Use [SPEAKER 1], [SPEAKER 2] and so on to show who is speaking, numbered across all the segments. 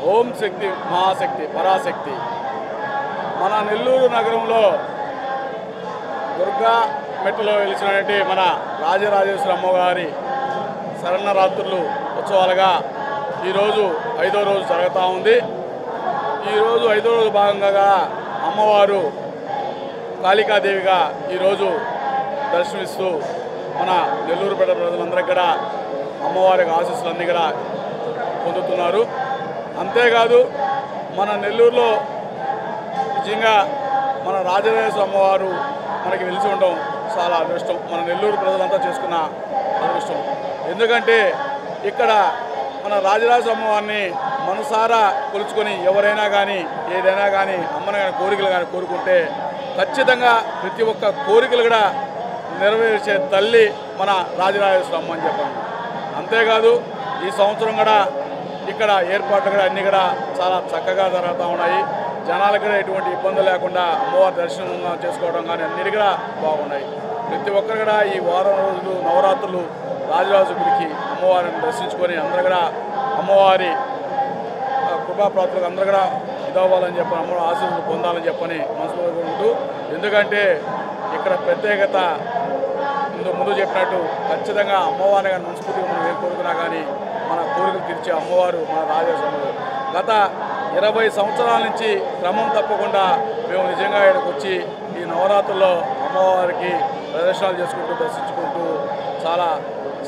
[SPEAKER 1] ఓం శక్తి మహాశక్తి పరాశక్తి మన నెల్లూరు నగరంలో దుర్గా మెట్టులో వెలిసినటువంటి మన రాజరాజేశ్వరి అమ్మవారి శరణరాత్రులు ఉత్సవాలుగా ఈరోజు 5వ రోజు జరుగుతూ ఉంది. ఈరోజు 5వ రోజు భాగంగా అమ్మవారు కాళికాదేవిగా ఈరోజు దర్శనమిస్తూ మన నెల్లూరుపేట ప్రజలందరికీ కూడా అమ్మవారికి ఆశీస్సులన్నీ కూడా పొందుతున్నారు. అంతేకాదు మన నెల్లూరులో నిజంగా మన రాజరాజేశ్వరి అమ్మవారు మనకి వెలిసి ఉండడం చాలా అదృష్టం. మన నెల్లూరు ప్రజలంతా చేసుకున్న అదృష్టం. ఎందుకంటే ఇక్కడ మన రాజరాజేశ్వరి అమ్మవారిని మనసారా కొలుచుకొని ఎవరైనా కానీ ఏదైనా కానీ అమ్మని కానీ కోరికలు కానీ కోరుకుంటే ఖచ్చితంగా ప్రతి ఒక్క కోరికలు కూడా నెరవేర్చే తల్లి మన రాజరాజేశ్వరి అమ్మ అని చెప్పాను. అంతేకాదు ఈ సంవత్సరం కూడా ఇక్కడ ఏర్పాట్లు కూడా అన్నీ కూడా చాలా చక్కగా జరుగుతూ ఉన్నాయి. జనాలకు కూడా ఎటువంటి ఇబ్బంది లేకుండా అమ్మవారి దర్శనం చేసుకోవడం కానీ అన్నిటి కూడా బాగున్నాయి. ప్రతి ఒక్కరు కూడా ఈ వారం రోజులు నవరాత్రులు రాజరాజు గుడికి అమ్మవారిని దర్శించుకొని అందరూ కూడా అమ్మవారి కృపాప్రాతులకు అందరూ కూడా ఇదవ్వాలని చెప్పని అమ్మవారి ఆశీస్సులు పొందాలని చెప్పని మనసులో కోరుకుంటూ, ఎందుకంటే ఇక్కడ ప్రత్యేకత ముందు చెప్పినట్టు ఖచ్చితంగా అమ్మవారిని కానీ మనస్ఫూర్తిగా మనం ఏం కోరుకున్నా కానీ మన కోరికలు తీర్చే అమ్మవారు మన రాజరాజేశ్వరి. గత 20 సంవత్సరాల నుంచి క్రమం తప్పకుండా మేము నిజంగా ఇక్కడికి వచ్చి ఈ నవరాత్రుల్లో అమ్మవారికి ప్రదర్శనలు చేసుకుంటూ దర్శించుకుంటూ చాలా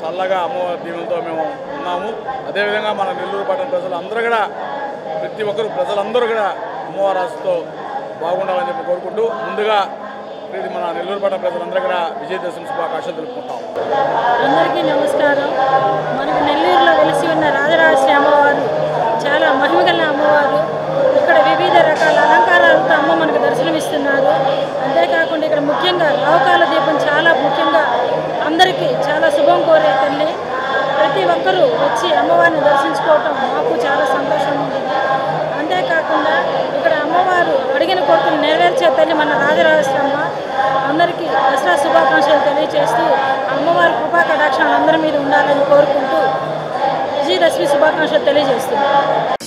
[SPEAKER 1] చల్లగా అమ్మవారి దీవులతో మేము ఉన్నాము. అదేవిధంగా మన నెల్లూరు పట్టణ ప్రజలందరూ కూడా ప్రతి ఒక్కరు ప్రజలందరూ కూడా అమ్మవారి ఆశతో బాగుండాలని చెప్పి కోరుకుంటూ ముందుగా ఇది మన నెల్లూరు పట్టణ ప్రజలందరూ కూడా విజయదశమి శుభాకాంక్షలు తెలుపుకుంటాం.
[SPEAKER 2] అందరికీ నమస్కారం. మనకు నెల్లూరులో వెలిసి ఉన్న రాజరాజేశ్వరి అమ్మవారు చాలా మహిమగల అమ్మవారు. ఇక్కడ వివిధ రకాల అలంకారాలతో అమ్మ మనకు దర్శనమిస్తున్నారు. అంతేకాకుండా ఇక్కడ ముఖ్యంగా రావుకాల దీపం చాలా ముఖ్యంగా అందరికీ చాలా శుభం కోరే తల్లి. ప్రతి ఒక్కరూ వచ్చి అమ్మవారిని దర్శించుకోవటం మాకు చాలా సంతోషంగా ఉంటుంది. అంతేకాకుండా ఇక్కడ అమ్మవారు అడిగిన కోరికలు నెరవేర్చే తల్లి మన రాజరాజేశ్వరి అమ్మ. అందరికీ దసరా శుభాకాంక్షలు తెలియజేస్తూ అమ్మవారి కృపా కటాక్షాలు అందరి మీద ఉండాలని కోరుకుంటూ విజయదశమి శుభాకాంక్షలు తెలియజేస్తున్నాను.